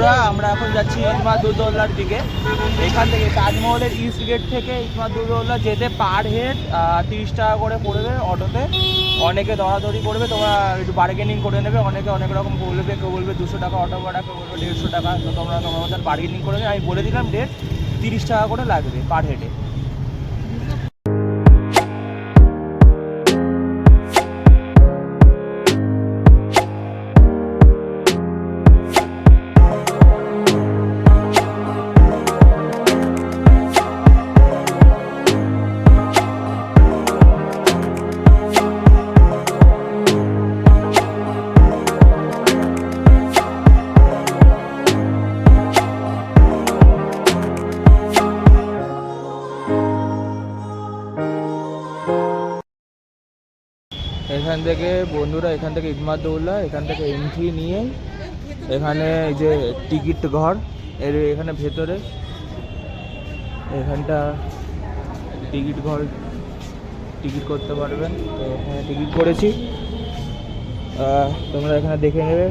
বন্ধুরা আমরা এখন যাচ্ছি ইতমাদ-উদ-দৌলার দিকে। এখান থেকে তাজমহলের ইস্ট গেট থেকে ইতমাদ-উদ-দৌলা যেতে পার হেড 30 টাকা করে পড়বে অটোতে। অনেকে দরাদরি করবে, তোমরা একটু বার্গেনিং করে নেবে। অনেকে অনেক রকম বলবে, কেউ বলবে 200 টাকা অটো ভাড়া, কেউ বলবে 150 টাকা। তো তোমরা মধ্যে বার্গেনিং করে নেবে। আমি বলে দিলাম ডেট 30 টাকা করে লাগবে পার হেডে। এখান থেকে বন্ধুরা, এখান থেকে ইতমাদ-উদ-দৌলা, এখান থেকে এন্ট্রি নিয়ে এখানে এই যে টিকিট ঘর, এর এখানে ভেতরে এখানটা টিকিট ঘর, টিকিট করতে পারবেন। তো এখানে টিকিট করেছি, তোমরা এখানে দেখে নেবে।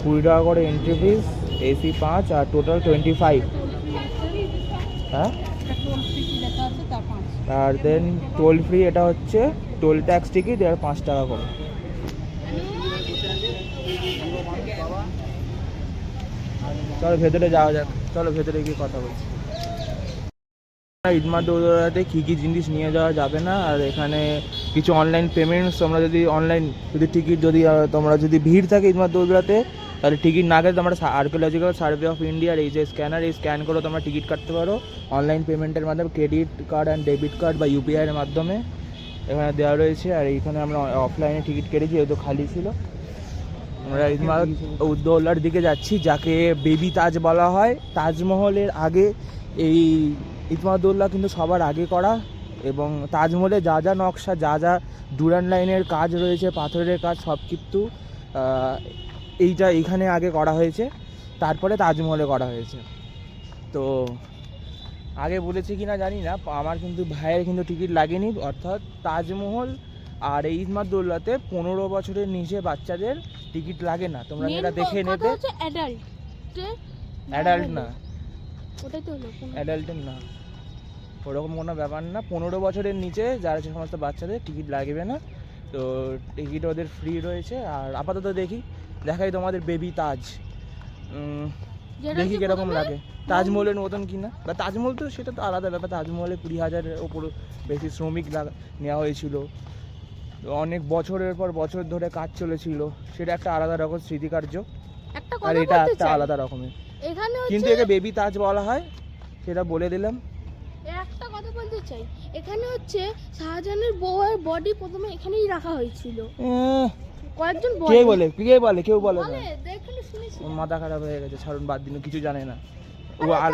20 টাকা করে এন্ট্রি ফিস, AC 5 আর টোটাল 25। হ্যাঁ, আর দেন টোল ফ্রি, এটা হচ্ছে টোল ট্যাক্স টিকিট, আর 5 টাকা করে। চলো ভেতরে যাওয়া যাক, চলো ভেতরে গিয়ে কথা বলছি। ইতমাদ-উদ-দৌলাতে কী কী জিনিস নিয়ে যাওয়া যাবে না, আর এখানে কিছু অনলাইন পেমেন্টস, তোমরা যদি অনলাইন টিকিট তোমরা যদি ভিড় থাকে ইতমাদ-উদ-দৌলাতে, তাহলে টিকিট না কেটে তোমরা আর্কিওলজিক্যাল সার্ভে অফ ইন্ডিয়ার এই যে স্ক্যানার, এই স্ক্যান করে তোমরা টিকিট কাটতে পারো অনলাইন পেমেন্টের মাধ্যমে, credit card and debit card বা UPI এর মাধ্যমে এখানে দেওয়া রয়েছে। আর এইখানে আমরা অফলাইনে টিকিট কেটেছি, যেহেতু খালি ছিল। আমরা ইতমাদ-উদ-দৌলার দিকে যাচ্ছি, যাকে বেবি তাজ বলা হয়। তাজমহলের আগে এই ইতমাদ-উদ-দৌলা কিন্তু সবার আগে করা, এবং তাজমহলে যা যা নকশা, যা যা ডুরান লাইনের কাজ রয়েছে, পাথরের কাজ, সব কিন্তু এইখানে আগে করা হয়েছে, তারপরে তাজমহলে করা হয়েছে। তো আগে বলেছি কি না জানি না, আমার কিন্তু ভাইয়ের কিন্তু টিকিট লাগেনি। অর্থাৎ তাজমহল আর এই ইতমাদ-উদ-দৌলাতে 15 বছরের নিচে বাচ্চাদের টিকিট লাগে না। তোমরা এটা দেখে নেবে। অ্যাডাল্ট না, ওটাই তো হলো অ্যাডাল্টের না, ওরকম কোনো ব্যাপার না। 15 বছরের নিচে যারা সমস্ত বাচ্চাদের টিকিট লাগবে না। তো টিকিট ওদের ফ্রি রয়েছে। আর আপাতত দেখাই তোমাদের বেবি তাজ, দেখি কিরকম লাগে। তাজমহলের মতন কিনা, বা তাজমহল তো সেটা তো আলাদা ব্যাপার। তাজমহলে 20,000-এর ওপর বেশি শ্রমিক নেওয়া হয়েছিল, অনেক বছরের পর বছর ধরে কাজ চলেছিল, সেটা একটা আলাদা রকম স্মৃতিকার্য। আর এটা একটা আলাদা রকমের, কিন্তু একে বেবি তাজ বলা হয়, সেটা বলে দিলাম। একটা কথা বলতে চাই, এখানে হচ্ছে শাহজাহানের বউয়ের বডি প্রথমে এখানেই রাখা হয়েছিল। কয়েকজন কেউ বলে কেউ বলে না, দেখলে শুনেছি। মাথা খারাপ হয়ে গেছে, ছাড়ুন, বাদ দিন, কিছু জানে না ও। আর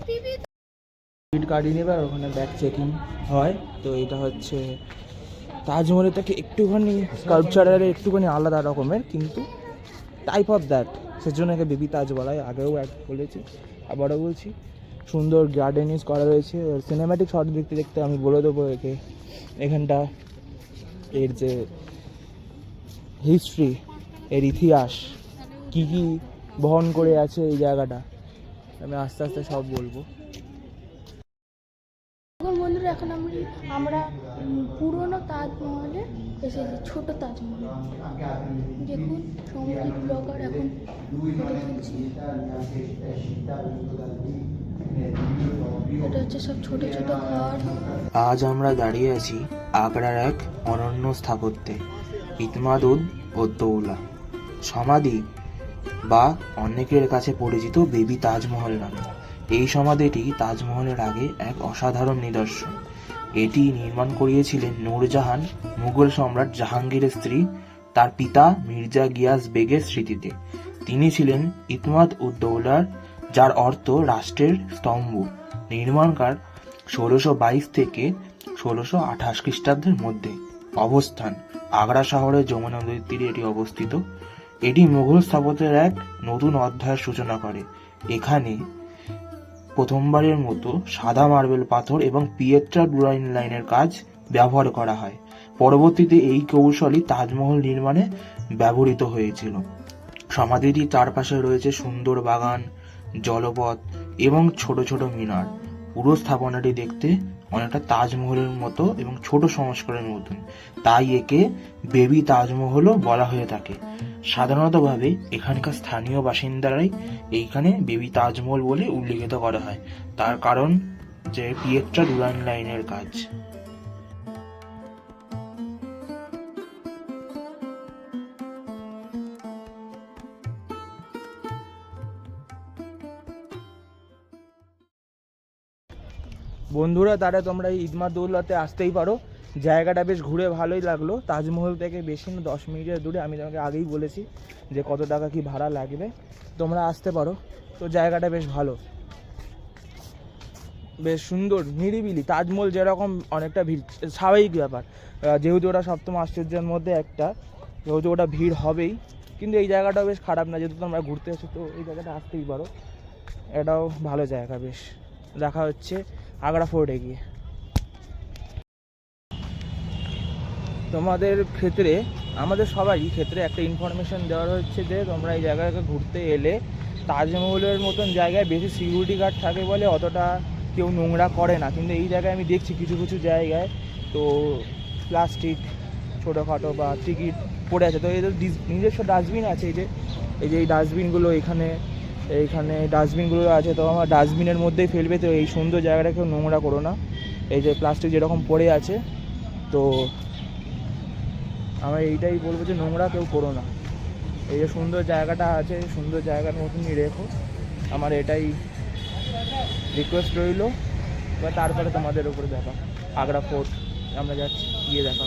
টিকিট কাটিয়ে নেবে, আর ওখানে ব্যাগ চেকিং হয়। তো এটা হচ্ছে তাজমহলের থেকে একটুখানি স্কাল্পচারের একটুখানি আলাদা রকমের, কিন্তু টাইপ অফ দ্যাট, সেজন্য একে বেবি তাজ বলা হয়। আগেও বলেছি, আবারও বলছি। সুন্দর গার্ডেনিং করা রয়েছে, সিনেম্যাটিক শট দেখতে দেখতে আমি বলে দেবো একে। এখানটা এর যে হিস্ট্রি, এর ইতিহাস কি কি বহন করে আছে এই জায়গাটা, আমি আস্তে আস্তে সব বলবো। বন্ধুরা, এখন আমরা পুরনো তাজমহলে এসেছি, ছোট তাজমহল। দেখুন সমুদ্রিক ব্লগার এখন ফটো তুলছি। এটা হচ্ছে সব ছোট ছোট ঘর। আজ আমরা দাঁড়িয়ে আছি আগ্রার এক অনন্য স্থাপত্যে, ইতমাদ-উদ-দৌলা সমাধি, বা অনেকের কাছে পরিচিত বেবি তাজমহল নামে। এই সমাধিটি তাজমহলের আগে এক অসাধারণ নিদর্শন। এটি নির্মাণ করিয়েছিলেন নূরজাহান, মুঘল সম্রাট জাহাঙ্গীরের স্ত্রী, তার পিতা মির্জা গিয়াস বেগের স্মৃতিতে। তিনি ছিলেন ইতমাদ-উদ-দৌলার, যার অর্থ রাষ্ট্রের স্তম্ভ। নির্মাণকাল 1622 থেকে 1628 খ্রিস্টাব্দের মধ্যে। অবস্থান: আগ্রা শহরের যমুনা নদীর তীরে এটি অবস্থিত। এটি মুঘল স্থাপত্যের এক নতুন অধ্যায়ের সূচনা করে। এখানে প্রথমবারের মতো সাদা মার্বেল পাথর এবং পিয়েট্রা ডুরাইন লাইনের কাজ ব্যবহার করা হয়। পরবর্তীতে এই কৌশলই তাজমহল নির্মাণে ব্যবহৃত হয়েছিল। সমাধিটির চারপাশে রয়েছে সুন্দর বাগান, জলপথ এবং ছোট ছোট মিনার। পুরো স্থাপনাটি দেখতে অনেকটা তাজমহলের মতো এবং ছোট সংস্করণের মতন, তাই একে বেবি তাজমহলও বলা হয়ে থাকে। সাধারণতভাবে এখানকার স্থানীয় বাসিন্দারাই এইখানে বেবি তাজমহল বলে উল্লেখিত করা হয়, তার কারণ যে পিয়েট্রা ডুরান্ড লাইনের কাজ। বন্ধুরা, তারা তোমরা এই ঈদমাদৌলাতে আসতেই পারো। জায়গাটা বেশ ঘুরে ভালোই লাগলো। তাজমহল থেকে বেশি না 10 মিনিটের দূরে। আমি তোমাকে আগেই বলেছি যে কত টাকা কি ভাড়া লাগবে, তোমরা আসতে পারো। তো জায়গাটা বেশ ভালো, বেশ সুন্দর, নিরিবিলি। তাজমহল যেরকম অনেকটা ভিড়, স্বাভাবিক ব্যাপার, যেহেতু ওটা সপ্তম আশ্চর্যের মধ্যে একটা, যেহেতু ওটা ভিড় হবেই। কিন্তু এই জায়গাটাও বেশ খারাপ না, যেহেতু তোমরা ঘুরতে এসো তো এই জায়গাটা আসতেই পারো। এটাও ভালো জায়গা বেশ। দেখা হচ্ছে আগ্রা ফোর্টে গিয়ে। তোমাদের ক্ষেত্রে, আমাদের সবারই ক্ষেত্রে একটা ইনফরমেশন দেওয়ার হচ্ছে যে তোমরা এই জায়গাকে ঘুরতে এলে তাজমহলের মতন জায়গায় বেশি সিকিউরিটি গার্ড থাকে বলে অতটা কেউ নোংরা করে না। কিন্তু এই জায়গায় আমি দেখছি কিছু কিছু জায়গায় তো প্লাস্টিক ছোটোখাটো বা টিকিট পড়ে আছে। তো এদের নিজস্ব ডাস্টবিন আছে, এই যে এই ডাস্টবিনগুলো এইখানে ডাস্টবিনগুলো আছে। তো আমার ডাস্টবিনের মধ্যেই ফেলবে। তো এই সুন্দর জায়গাটা কেউ নোংরা করো না। এই যে প্লাস্টিক যেরকম পড়ে আছে, তো আমি এইটাই বলবো যে নোংরা কেউ করো না। এই যে সুন্দর জায়গাটা আছে, সুন্দর জায়গার মতনই রেখো, আমার এটাই রিকোয়েস্ট রইল। বা তারপরে তোমাদের উপরে দেখা আগ্রা ফোর্ট আমরা যাচ্ছি, গিয়ে দেখা।